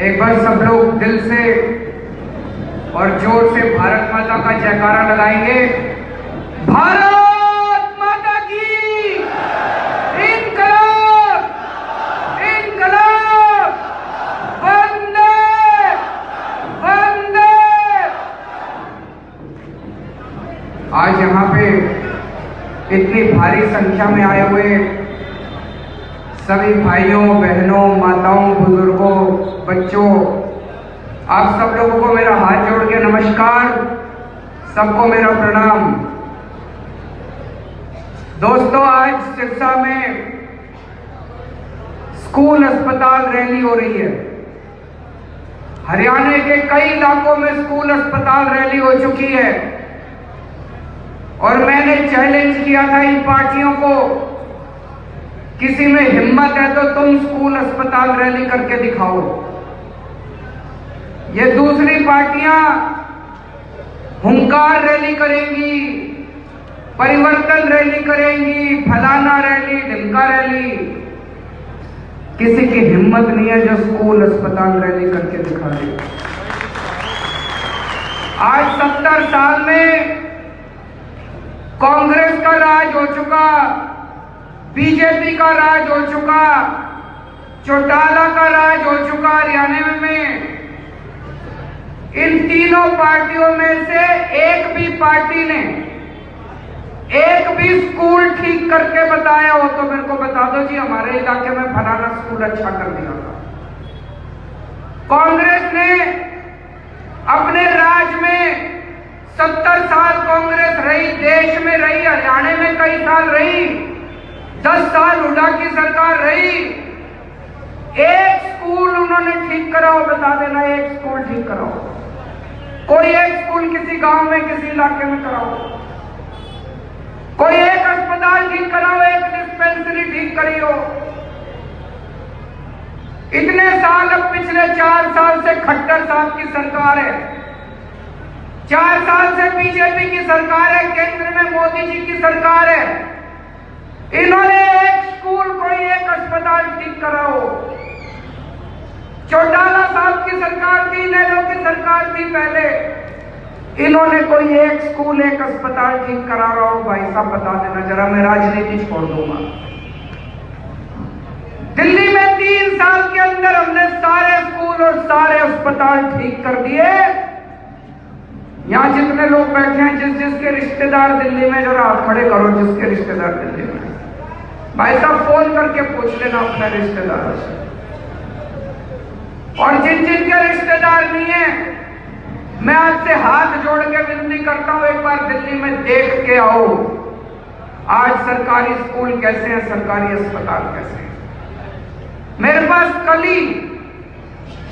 एक बार सब लोग दिल से और जोर से भारत माता का जयकारा लगाएंगे। भारत माता की इनकलाब, इनकलाब, वंदे वंदे। आज यहाँ पे इतनी भारी संख्या में आए हुए सभी भाइयों, बहनों, माताओं, बुजुर्गों, बच्चों, आप सब लोगों को मेरा हाथ जोड़ के नमस्कार, सबको मेरा प्रणाम। दोस्तों, आज सिरसा में स्कूल अस्पताल रैली हो रही है। हरियाणा के कई इलाकों में स्कूल अस्पताल रैली हो चुकी है और मैंने चैलेंज किया था इन पार्टियों को, किसी में हिम्मत है तो तुम स्कूल अस्पताल रैली करके दिखाओ। ये दूसरी पार्टियां हुंकार रैली करेंगी, परिवर्तन रैली करेंगी, फलाना रैली, ढिमका रैली। किसी की हिम्मत नहीं है जो स्कूल अस्पताल रैली करके दिखा दे। आज 70 साल में कांग्रेस का राज हो चुका, बीजेपी का राज हो चुका, चौटाला का राज हो चुका हरियाणा में। इन तीनों पार्टियों में से एक भी पार्टी ने एक भी स्कूल ठीक करके बताया हो तो मेरे को बता दो जी, हमारे इलाके में फलाना स्कूल अच्छा कर दिया था। कांग्रेस ने अपने राज में 70 साल कांग्रेस रही, देश में रही, हरियाणा में कई साल रही, 10 साल हुड्डा की सरकार रही। एक स्कूल उन्होंने ठीक कराओ, बता देना, एक स्कूल ठीक कराओ। कोई एक स्कूल किसी गांव में, किसी इलाके में कराओ। कोई एक अस्पताल ठीक कराओ, एक डिस्पेंसरी ठीक करियो। इतने साल, अब पिछले 4 साल से खट्टर साहब की सरकार है, 4 साल से बीजेपी की सरकार है, केंद्र में मोदी जी की सरकार है। इन्होंने एक स्कूल, कोई एक अस्पताल ठीक कराओ। चौटाला साहब की सरकार थी, नेहरू की सरकार थी पहले, इन्होंने कोई एक स्कूल, एक अस्पताल ठीक करा रहा हो। भाई साहब बता देना जरा, मैं राजनीति छोड़ दूंगा। दिल्ली में 3 साल के अंदर हमने सारे स्कूल और सारे अस्पताल ठीक कर दिए। यहां जितने लोग बैठे हैं, जिसके रिश्तेदार दिल्ली में, जरा हाथ खड़े करो जिसके रिश्तेदार दिल्ली में। भाई साहब फोन करके पूछ लेना अपने रिश्तेदारों से। और जिनके रिश्तेदार नहीं है, मैं आपसे हाथ जोड़ के विनती करता हूं, एक बार दिल्ली में देख के आओ आज सरकारी स्कूल कैसे हैं, सरकारी अस्पताल कैसे हैं। मेरे पास कल ही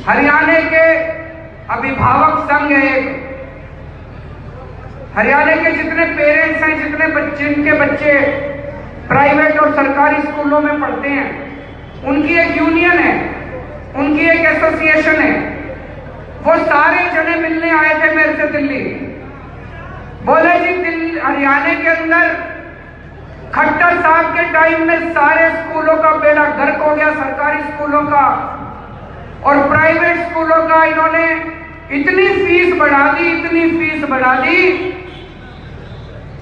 हरियाणा के अभिभावक संघ है एक, हरियाणा के जितने पेरेंट्स हैं, जिनके बच्चे प्राइवेट और सरकारी स्कूलों में पढ़ते हैं, उनकी एक यूनियन है, उनकी एक एसोसिएशन है। वो सारे जने मिलने आए थे मेरे से दिल्ली। बोले जी, दिल्ली हरियाणा के अंदर खट्टर साहब के टाइम में सारे स्कूलों का बेड़ा गर्क हो गया, सरकारी स्कूलों का और प्राइवेट स्कूलों का। इन्होंने इतनी फीस बढ़ा दी, इतनी फीस बढ़ा दी,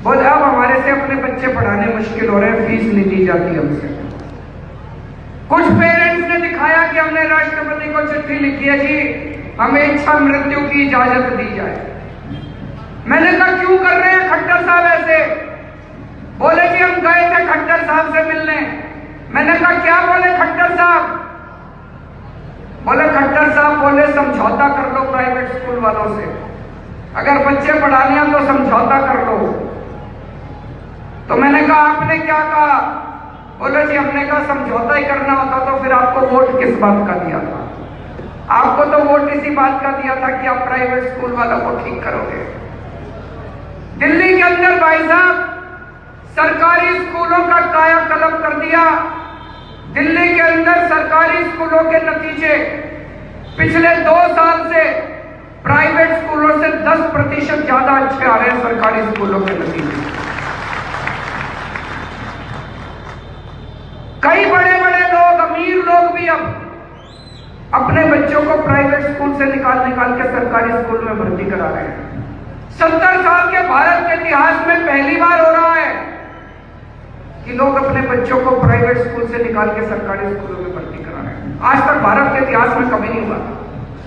बोले अब हमारे से अपने बच्चे पढ़ाने मुश्किल हो रहे हैं, फीस नहीं दी जाती हमसे। कुछ पेरेंट्स ने दिखाया कि हमने राष्ट्रपति को चिट्ठी लिखी है जी, हमें इच्छा मृत्यु की इजाजत दी जाए। मैंने कहा क्यों कर रहे हैं खट्टर साहब ऐसे? बोले जी हम गए थे खट्टर साहब से मिलने। मैंने कहा क्या बोले खट्टर साहब? बोले खट्टर साहब बोले समझौता कर लो प्राइवेट स्कूल वालों से, अगर बच्चे पढ़ाने हैं तो समझौता कर लो। तो मैंने कहा आपने क्या कहा? बोले जी हमने कहा समझौता ही करना होता तो फिर आपको वोट किस बात का दिया था? आपको तो वोट इसी बात का दिया था कि आप प्राइवेट स्कूल वालों को ठीक करोगे। दिल्ली के अंदर भाई साहब सरकारी स्कूलों का कायाकल्प कर दिया। दिल्ली के अंदर सरकारी स्कूलों के नतीजे पिछले 2 साल से प्राइवेट स्कूलों से 10% ज्यादा अच्छे आ रहे हैं सरकारी स्कूलों के नतीजे। कई बड़े बड़े लोग, अमीर लोग भी अब अपने बच्चों को प्राइवेट स्कूल से निकाल के सरकारी स्कूल में भर्ती करा रहे हैं। 70 साल के भारत के इतिहास में पहली बार हो रहा है कि लोग अपने बच्चों को प्राइवेट स्कूल से निकाल के सरकारी स्कूलों में भर्ती करा रहे हैं। आज तक भारत के इतिहास में कभी नहीं हुआ।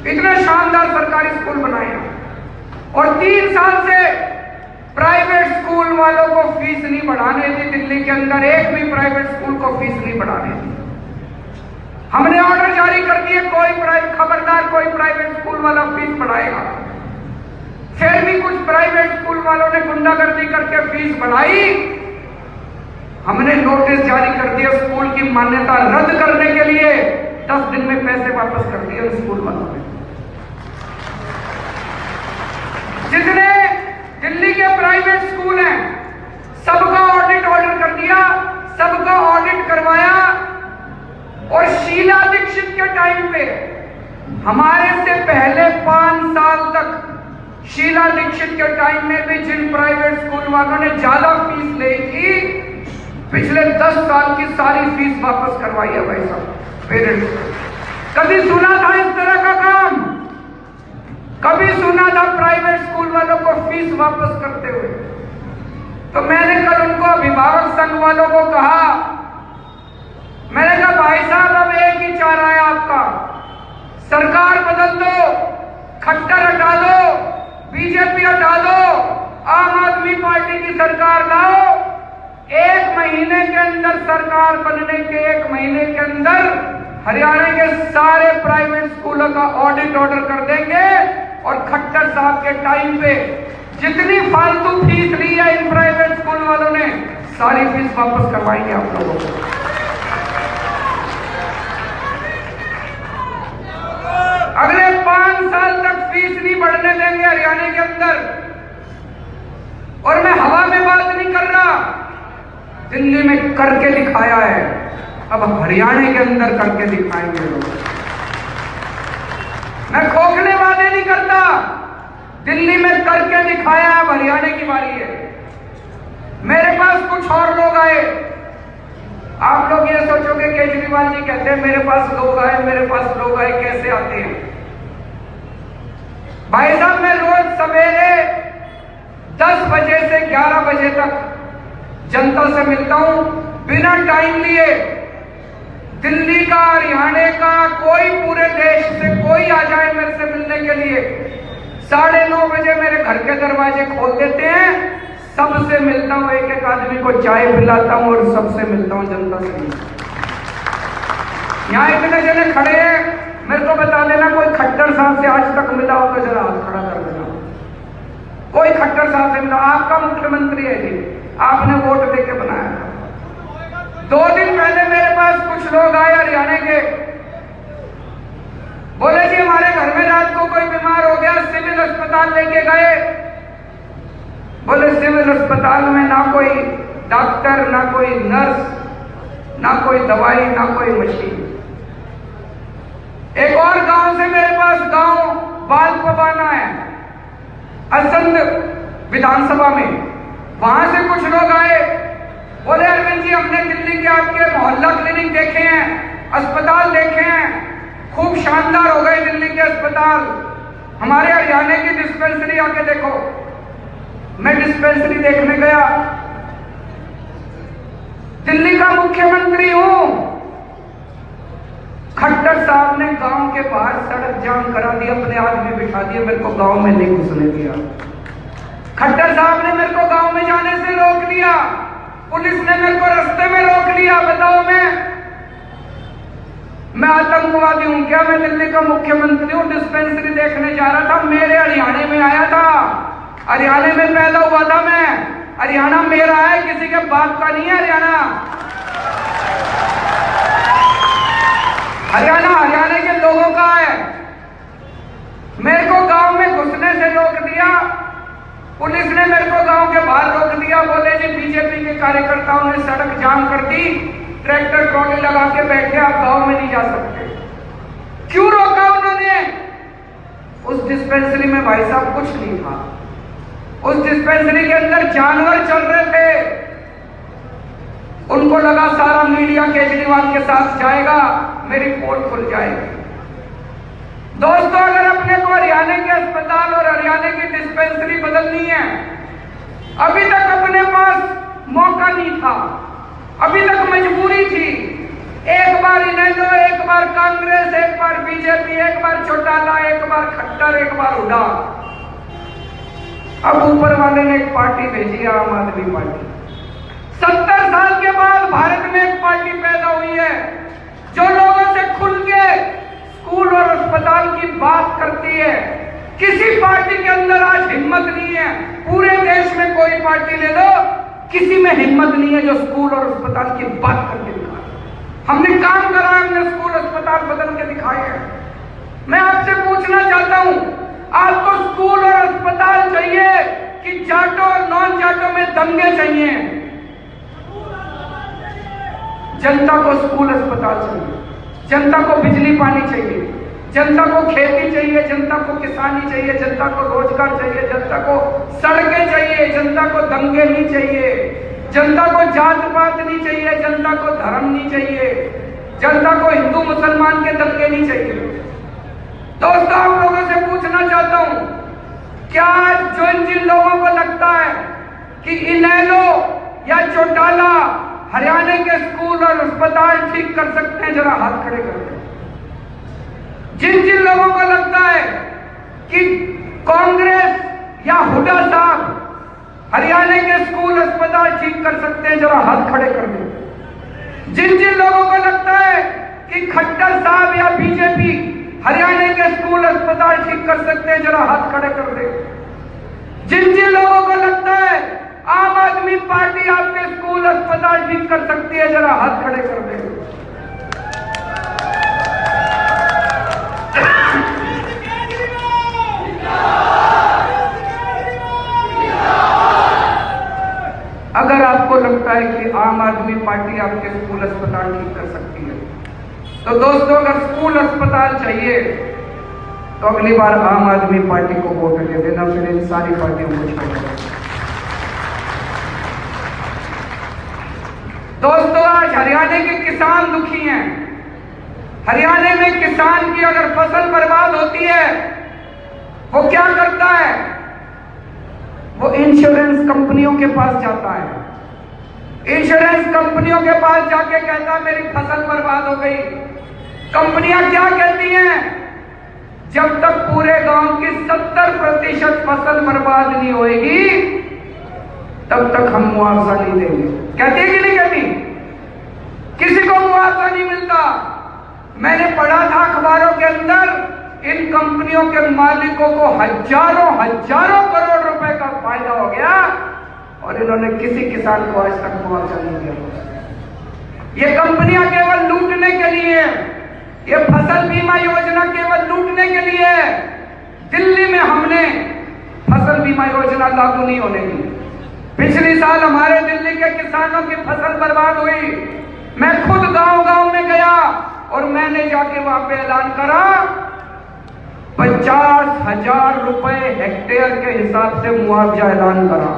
इतने शानदार सरकारी स्कूल बनाए हैं और 3 साल से प्राइवेट स्कूल वालों को फीस नहीं बढ़ाने दी। दिल्ली के अंदर एक भी प्राइवेट स्कूल को फीस नहीं बढ़ाने दी। हमने ऑर्डर जारी कर दिए, खबरदार कोई प्राइवेट स्कूल वाला फीस बढ़ाएगा। फिर भी कुछ प्राइवेट स्कूल वालों ने गुंडागर्दी करके फीस बढ़ाई। हमने नोटिस जारी कर दिया, स्कूल की मान्यता रद्द करने के लिए 10 दिन में पैसे वापस कर दिए उन स्कूल वालों ने। जितने दिल्ली के प्राइवेट स्कूल हैं सबका ऑडिट ऑर्डर कर दिया, सबका ऑडिट करवाया। और शीला दीक्षित के टाइम पे हमारे से पहले 5 साल तक शीला दीक्षित के टाइम में भी जिन प्राइवेट स्कूल वालों ने ज्यादा फीस ली थी, पिछले 10 साल की सारी फीस वापस करवाई है भाई साहब पेरेंट्स। कभी सुना था इस तरह का काम? कभी सुना था प्राइवेट स्कूल वालों को फीस वापस करते हुए? तो मैंने कल उनको अभिभावक संघ वालों को कहा, मैंने कहा भाई साहब अब एक ही चारा है आपका, सरकार बदल दो, खट्टर हटा दो, बीजेपी हटा दो, आम आदमी पार्टी की सरकार लाओ। 1 महीने के अंदर सरकार बनने के 1 महीने के अंदर हरियाणा के सारे प्राइवेट स्कूलों का ऑडिट ऑर्डर कर देंगे और खट्टर साहब के टाइम पे जितनी फालतू फीस ली है इन प्राइवेट स्कूल वालों ने सारी फीस वापस करवाएंगे आप लोगों को। अगले 5 साल तक फीस नहीं बढ़ने देंगे हरियाणा के अंदर। और मैं हवा में बात नहीं कर रहा, दिल्ली में करके दिखाया है, अब हरियाणा के अंदर करके दिखाएंगे लोग। मैं खोखले वादे नहीं करता, दिल्ली में करके दिखाया, अब हरियाणा की बारी है। मेरे पास कुछ और लोग आए। आप लोग ये सोचोगे केजरीवाल जी कहते हैं मेरे पास लोग आए, मेरे पास लोग आए, कैसे आते हैं? भाई साहब मैं रोज सवेरे 10 बजे से 11 बजे तक जनता से मिलता हूं बिना टाइम लिए। दिल्ली का, हरियाणा का, कोई पूरे देश से कोई आ जाए मेरे से मिलने के लिए, 9:30 बजे मेरे घर के दरवाजे खोल देते हैं, सबसे मिलता हूं, एक आदमी को चाय पिलाता हूं और सबसे मिलता हूं, जनता से। यहां इतने जने खड़े हैं, मेरे को बता देना कोई खट्टर साहब से आज तक मिला हो तो जरा हाथ खड़ा कर देना। कोई खट्टर साहब से मिला? आपका मुख्यमंत्री है जी, आपने वोट देके बनाया था। 2 दिन पहले मेरे पास कुछ लोग आए हरियाणा के, बोले जी हमारे घर में रात को कोई बीमार हो गया, सिविल अस्पताल लेके गए। बोले सिविल अस्पताल में ना कोई डॉक्टर, ना कोई नर्स, ना कोई दवाई, ना कोई मशीन। एक और गांव से मेरे पास गांव बालपवाना है असंध विधानसभा में, वहां से कुछ लोग आए, बोले अरविंद जी हमने दिल्ली के आपके मोहल्ला क्लिनिक देखे हैं, अस्पताल देखे हैं, खूब शानदार हो गए दिल्ली के अस्पताल, हमारे हरियाणा की डिस्पेंसरी आके देखो। मैं डिस्पेंसरी देखने गया, दिल्ली का मुख्यमंत्री हूं, खट्टर साहब ने गांव के बाहर सड़क जाम करा दी, अपने आदमी बिठा दिए, मेरे को गांव में नहीं घुसने दिया। खट्टर साहब ने मेरे को गांव में जाने से रोक लिया, पुलिस ने मेरे को रास्ते में रोक लिया। बताओ मैं आतंकवादी हूं क्या? मैं दिल्ली का मुख्यमंत्री हूं, डिस्पेंसरी देखने जा रहा था, मेरे हरियाणा में आया था, हरियाणा में पैदा हुआ था मैं, हरियाणा मेरा है, किसी के बाप का नहीं है हरियाणा। हरियाणा हरियाणा के लोगों का है। मेरे को गांव में घुसने से रोक दिया, पुलिस ने मेरे को गांव के बाहर रोक दिया। बोले जी बीजेपी के कार्यकर्ताओं ने सड़क जाम कर दी, ट्रैक्टर ट्रॉली लगा के बैठे, आप गांव में नहीं जा सकते। क्यों रोका उन्होंने? उस डिस्पेंसरी में भाई साहब कुछ नहीं था, उस डिस्पेंसरी के अंदर जानवर चल रहे थे। उनको लगा सारा मीडिया केजरीवाल के साथ जाएगा, मेरी पोल खुल जाएगी। दोस्तों, अगर अपने को हरियाणा के अस्पताल और हरियाणा की डिस्पेंसरी बदलनी है, अभी तक अपने पास मौका नहीं था, अभी तक मजबूरी थी। एक बार इनेलो, एक बार कांग्रेस, एक बार बीजेपी, एक बार चौटाला, एक बार खट्टर, एक बार हुड्डा। अब ऊपर वाले ने एक पार्टी भेजी, आम आदमी पार्टी। 70 साल के बाद भारत में एक पार्टी पैदा हुई है जो लोगों से खुल के स्कूल और अस्पताल की बात करती है। किसी पार्टी के अंदर आज हिम्मत नहीं है। पूरे देश में कोई पार्टी ले लो, किसी में हिम्मत नहीं है जो स्कूल और अस्पताल की बात करके दिखाए। हमने काम करा, हमने स्कूल अस्पताल बदल के दिखाए हैं। मैं आपसे पूछना चाहता हूं, आपको स्कूल और अस्पताल चाहिए कि जाटों और नॉन जाटों में दंगे चाहिए? जनता को स्कूल अस्पताल चाहिए, जनता को बिजली पानी चाहिए, जनता को खेती चाहिए, जनता को किसानी चाहिए, जनता को रोजगार चाहिए, जनता को सड़कें चाहिए, जनता को दंगे नहीं चाहिए, जनता को जात पात नहीं चाहिए, जनता को धर्म नहीं चाहिए, जनता को हिंदू मुसलमान के दंगे नहीं चाहिए। दोस्तों, आप लोगों से पूछना चाहता हूं, क्या जिन लोगों को लगता है कि इनेलो या चौटाला हरियाणा के स्कूल और अस्पताल ठीक कर सकते हैं, जरा हाथ खड़े कर दें। जिन लोगों को लगता है कि कांग्रेस या हुड्डा साहब हरियाणा के स्कूल अस्पताल ठीक कर सकते हैं, जरा हाथ खड़े कर दें। जिन लोगों को लगता है कि खट्टर साहब या बीजेपी हरियाणा के स्कूल अस्पताल ठीक कर सकते हैं, जरा हाथ खड़े कर दें। जिन लोगों को लगता है आम आदमी पार्टी आपके स्कूल अस्पताल ठीक कर सकती है, जरा हाथ खड़े कर दें। अगर आपको लगता है कि आम आदमी पार्टी आपके स्कूल अस्पताल ठीक कर सकती है, तो दोस्तों, अगर स्कूल अस्पताल चाहिए तो अगली बार आम आदमी पार्टी को वोट दे देना, फिर इन सारी पार्टियों को छोड़ देना। दोस्तों, आज हरियाणा के किसान दुखी हैं। हरियाणा में किसान की अगर फसल बर्बाद होती है, वो क्या करता है? वो इंश्योरेंस कंपनियों के पास जाता है। इंश्योरेंस कंपनियों के पास जाके कहता है मेरी फसल बर्बाद हो गई। कंपनियां क्या कहती हैं? जब तक पूरे गांव की 70% फसल बर्बाद नहीं होएगी, तब तक हम मुआवजा नहीं देंगे। कहती है कि नहीं कहती? किसी को मुआवजा नहीं मिलता। मैंने पढ़ा था अखबारों के अंदर, इन कंपनियों के मालिकों को हजारों करोड़ रुपए का फायदा हो गया और इन्होंने किसी किसान को आज तक मुआवजा नहीं दिया। ये कंपनियां केवल लूटने के लिए, ये फसल बीमा योजना केवल लूटने के लिए। दिल्ली में हमने फसल बीमा योजना लागू नहीं होने दी। पिछले साल हमारे दिल्ली के किसानों की फसल बर्बाद हुई। मैं खुद गांव में गया और मैंने जाके वहां पे ऐलान करा 50,000 रुपए हेक्टेयर के हिसाब से मुआवजा ऐलान करा।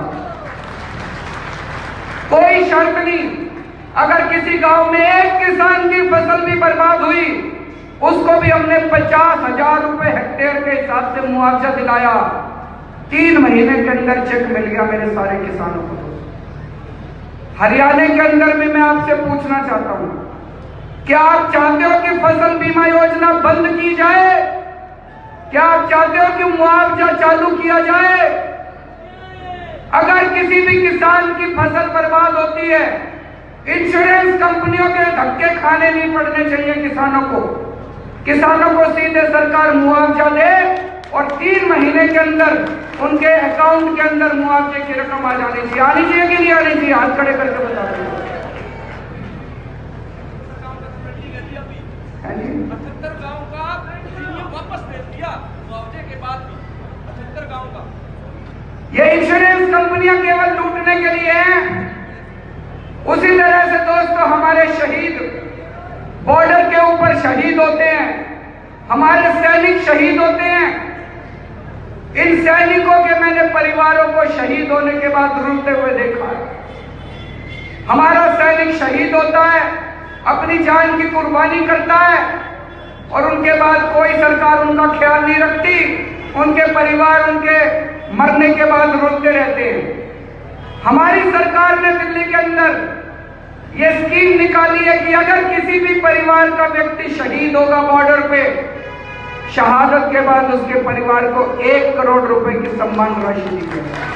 कोई शर्त नहीं, अगर किसी गांव में एक किसान की फसल भी बर्बाद हुई, उसको भी हमने 50,000 रुपए हेक्टेयर के हिसाब से मुआवजा दिलाया। 3 महीने के अंदर चेक मिल गया मेरे सारे किसानों को। हरियाणा के अंदर भी मैं आपसे पूछना चाहता हूं, क्या आप चाहते हो कि फसल बीमा योजना बंद की जाए? क्या आप चाहते हो कि मुआवजा चालू किया जाए? अगर किसी भी किसान की फसल बर्बाद होती है, इंश्योरेंस कंपनियों के धक्के खाने नहीं पड़ने चाहिए किसानों को। किसानों को सीधे सरकार मुआवजा दे और 3 महीने के अंदर उनके अकाउंट के अंदर मुआवजे की रकम आ जानी चाहिए। आनी चाहिए कि नहीं आनी चाहिए? हाथ खड़े करके बता दें। 78 गांव का वापस दे दिया मुआवजे के बाद भी। 78 गांव का ये इंश्योरेंस कंपनियां केवल लूटने के लिए हैं। उसी तरह से दोस्तों, हमारे शहीद बॉर्डर के ऊपर शहीद होते हैं, हमारे सैनिक शहीद होते हैं। इन सैनिकों के मैंने परिवारों को शहीद होने के बाद रोते हुए देखा है। हमारा सैनिक शहीद होता है, अपनी जान की कुर्बानी करता है, और उनके बाद कोई सरकार उनका ख्याल नहीं रखती। उनके परिवार उनके मरने के बाद रोते रहते हैं। हमारी सरकार ने दिल्ली के अंदर ये स्कीम निकाली है कि अगर किसी भी परिवार का व्यक्ति शहीद होगा बॉर्डर पे, शहादत के बाद उसके परिवार को 1 करोड़ रुपए की सम्मान राशि दी जाएगी।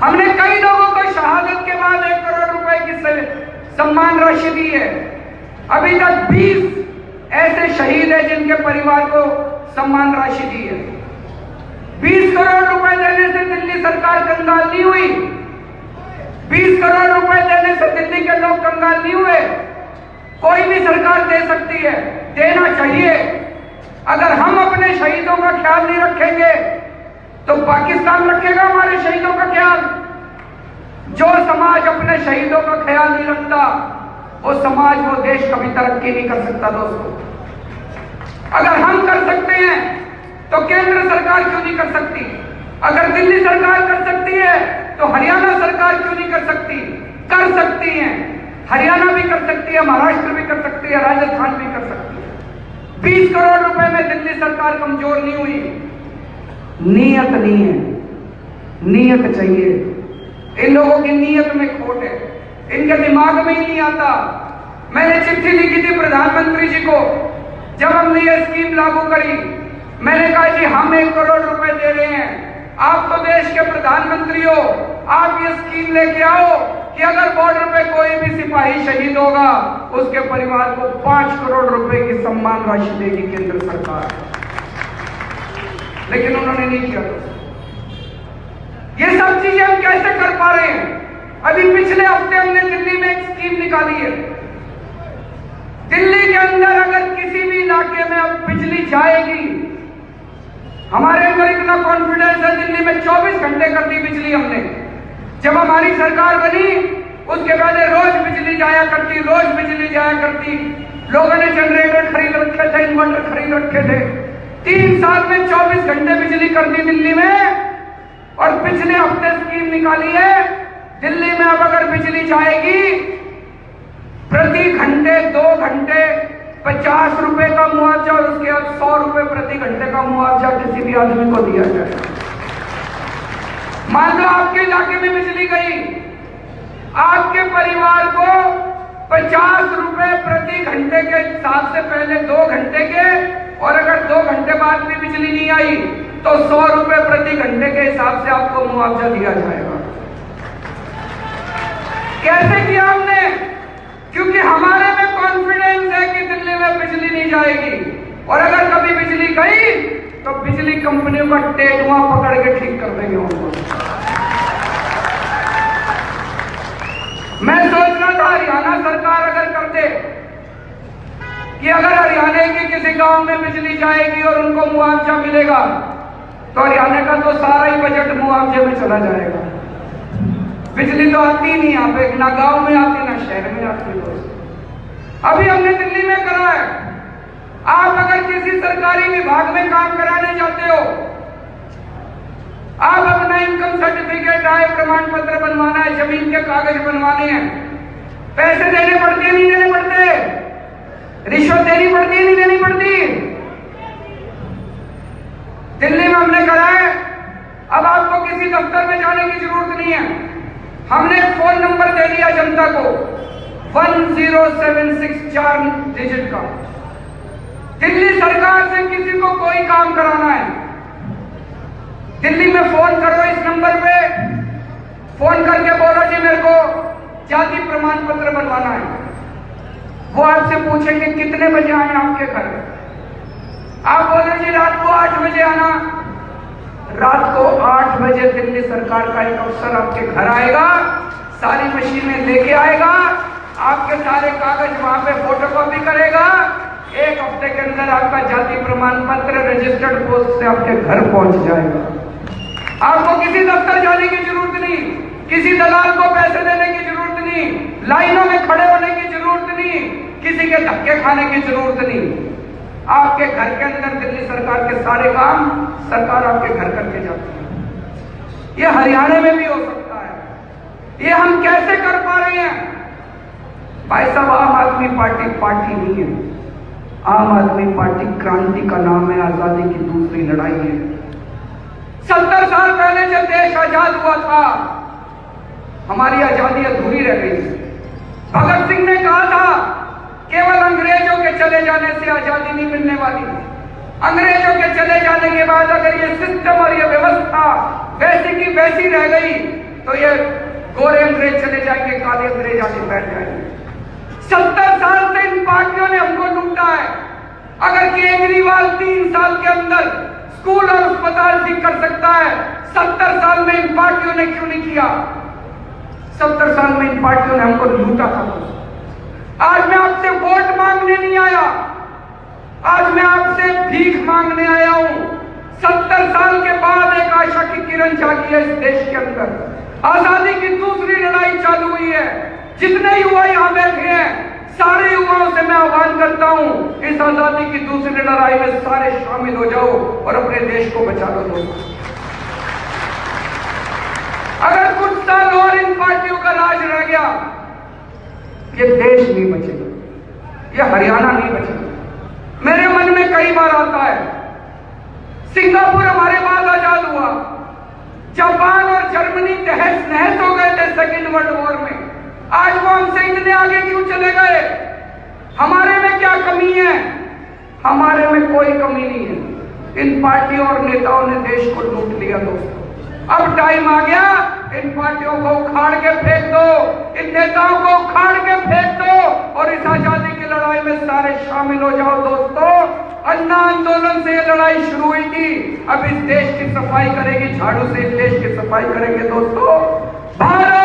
हमने कई लोगों को शहादत के बाद 1 करोड़ रुपए की सम्मान राशि दी है। अभी तक 20 ऐसे शहीद हैं जिनके परिवार को सम्मान राशि दी है। 20 करोड़ रुपए देने से दिल्ली सरकार कंगाल नहीं हुई। 20 करोड़ रुपए देने से दिल्ली के लोग कंगाल नहीं हुए। कोई भी सरकार दे सकती है, देना चाहिए। अगर हम अपने शहीदों का ख्याल नहीं रखेंगे तो पाकिस्तान रखेगा हमारे शहीदों का ख्याल। जो समाज अपने शहीदों का ख्याल नहीं रखता वो समाज, वो देश कभी तरक्की नहीं कर सकता। दोस्तों, अगर हम कर सकते हैं तो केंद्र सरकार क्यों नहीं कर सकती? अगर दिल्ली सरकार कर सकती है तो हरियाणा सरकार क्यों नहीं कर सकती? कर सकती है। हरियाणा भी कर सकती है, महाराष्ट्र भी कर सकती है, राजस्थान भी कर सकती है। 20 करोड़ रुपए में दिल्ली सरकार कमजोर नहीं हुई। नीयत नहीं है, नीयत चाहिए। इन लोगों की नीयत में खोट है, इनके दिमाग में ही नहीं आता। मैंने चिट्ठी लिखी थी प्रधानमंत्री जी को जब हमने ये स्कीम लागू करी। मैंने कहा जी हम 1 करोड़ रुपए दे रहे हैं, आप तो देश के प्रधानमंत्री हो, आप ये स्कीम लेके आओ कि अगर बॉर्डर पे कोई भी सिपाही शहीद होगा उसके परिवार को 5 करोड़ रुपए की सम्मान राशि देगी केंद्र सरकार। लेकिन उन्होंने नहीं किया। ये सब चीजें हम कैसे कर पा रहे हैं? अभी पिछले हफ्ते हमने दिल्ली में एक स्कीम निकाली है। दिल्ली के अंदर अगर किसी भी इलाके में अब बिजली जाएगी, हमारे अंदर इतना कॉन्फिडेंस है, दिल्ली में 24 घंटे कर दी बिजली हमने। जब हमारी सरकार बनी उसके पहले रोज बिजली जाया करती, रोज बिजली जाया करती। लोगों ने जनरेटर खरीद रखे थे, इन्वर्टर खरीद रखे थे। 3 साल में 24 घंटे बिजली कर दी दिल्ली में। और पिछले हफ्ते स्कीम निकाली है, दिल्ली में अब अगर बिजली जाएगी प्रति घंटे 2 घंटे 50 रुपए का मुआवजा और उसके बाद 100 रुपए प्रति घंटे का मुआवजा किसी भी आदमी को दिया जाए। मान लो आपके इलाके में बिजली गई, आपके परिवार को 50 रुपए प्रति घंटे के हिसाब से पहले 2 घंटे के, और अगर 2 घंटे बाद भी बिजली नहीं आई तो 100 रुपए प्रति घंटे के हिसाब से आपको मुआवजा दिया जाएगा। कैसे किया हमने? क्योंकि हमारे में कॉन्फिडेंस है कि दिल्ली में बिजली नहीं जाएगी, और अगर कभी बिजली गई तो बिजली कंपनियों का टेटुआ पकड़ के ठीक कर देंगे उनको। मैं सोच रहा था हरियाणा सरकार अगर कर दे कि अगर हरियाणा के किसी गांव में बिजली जाएगी और उनको मुआवजा मिलेगा तो हरियाणा का तो सारा ही बजट मुआवजे में चला जाएगा। बिजली तो आती नहीं यहाँ पे, ना गांव में आती ना शहर में आती। दोस्त, अभी हमने दिल्ली में करा है। आप अगर किसी सरकारी विभाग में काम कराने जाते हो, आप अपना इनकम सर्टिफिकेट, आय प्रमाण पत्र बनवाना है, जमीन के कागज बनवाने हैं, पैसे देने पड़ते हैं नहीं देने पड़ते? रिश्वत देनी पड़ती है नहीं देनी पड़ती? दिल्ली में हमने करा है। अब आपको किसी दफ्तर में जाने की जरूरत नहीं है। हमने एक फोन नंबर दे दिया जनता को, 1076 4 डिजिट का। दिल्ली सरकार से किसी को कोई काम कराना है, दिल्ली में फोन करो इस नंबर पे, फोन करके बोलो जी मेरे को जाति प्रमाण पत्र बनवाना है। वो आपसे पूछेंगे कितने बजे आए आपके घर। आप बोलो जी रात को 8 बजे आना। रात को 8 बजे दिल्ली सरकार का एक अफसर आपके घर आएगा, सारी मशीनें लेके आएगा, आपके सारे कागज वहां पे फोटोकॉपी करेगा। 1 हफ्ते के अंदर आपका जाति प्रमाण पत्र रजिस्टर्ड पोस्ट से आपके घर पहुंच जाएगा। आपको किसी दफ्तर जाने की जरूरत नहीं, किसी दलाल को पैसे देने की जरूरत नहीं, लाइनों में खड़े होने की जरूरत नहीं, किसी के धक्के खाने की जरूरत नहीं। आपके घर के अंदर दिल्ली सरकार के सारे काम सरकार आपके घर करके जाती है। ये हरियाणा में भी हो सकता है। ये हम कैसे कर पा रहे हैं? भाई साहब, आम आदमी पार्टी पार्टी नहीं है। आम आदमी पार्टी क्रांति का नाम है, आजादी की दूसरी लड़ाई है। 70 साल पहले जब देश आजाद हुआ था, हमारी आजादी अधूरी रह गई। भगत सिंह ने कहा था केवल अंग्रेजों के चले जाने से आजादी नहीं मिलने वाली। अंग्रेजों के चले जाने के बाद अगर ये सिस्टम और ये व्यवस्था वैसी की वैसी रह गई तो ये गोरे अंग्रेज चले जाएंगे, काले अंग्रेज आके बैठ जाएंगे। 70 साल से इन पार्टियों ने हमको लूटा है। अगर केजरीवाल 3 साल के अंदर स्कूल और अस्पताल ठीक कर सकता है, 70 साल में इन पार्टियों ने क्यों नहीं किया? 70 साल में इन पार्टियों ने हमको लूटा था। आज मैं आपसे वोट मांगने नहीं आया, आज मैं आपसे भीख मांगने आया हूं। 70 साल के बाद एक आशा की किरण जागी है इस देश के अंदर। आजादी की दूसरी लड़ाई चालू हुई है। जितने युवा यहां बैठे हैं, सारे युवाओं से मैं आह्वान करता हूं, इस आजादी की दूसरी लड़ाई में सारे शामिल हो जाओ और अपने देश को बचा लो दोस्तों। अगर कुछ साल और इन पार्टियों का राज रह गया, ये देश नहीं बचेगा, ये हरियाणा नहीं बचेगा। मेरे मन में कई बार आता है, सिंगापुर हमारे बाद आजाद हुआ, जापान और जर्मनी तहस नहस हो गए थे सेकेंड वर्ल्ड वॉर में। आज वो हमसे इतने आगे क्यों चले गए? हमारे में क्या कमी है? हमारे में कोई कमी नहीं है। इन पार्टियों और नेताओं ने देश को लूट लिया दोस्तों। अब टाइम आ गया, इन पार्टियों को उखाड़ के फेंक दो, इन नेताओं को उखाड़ के फेंक दो और इस आजादी की लड़ाई में सारे शामिल हो जाओ दोस्तों। अन्ना आंदोलन से ये लड़ाई शुरू हुई थी, अब इस देश की सफाई करेगी, झाड़ू से इस देश की सफाई करेंगे दोस्तों। भारत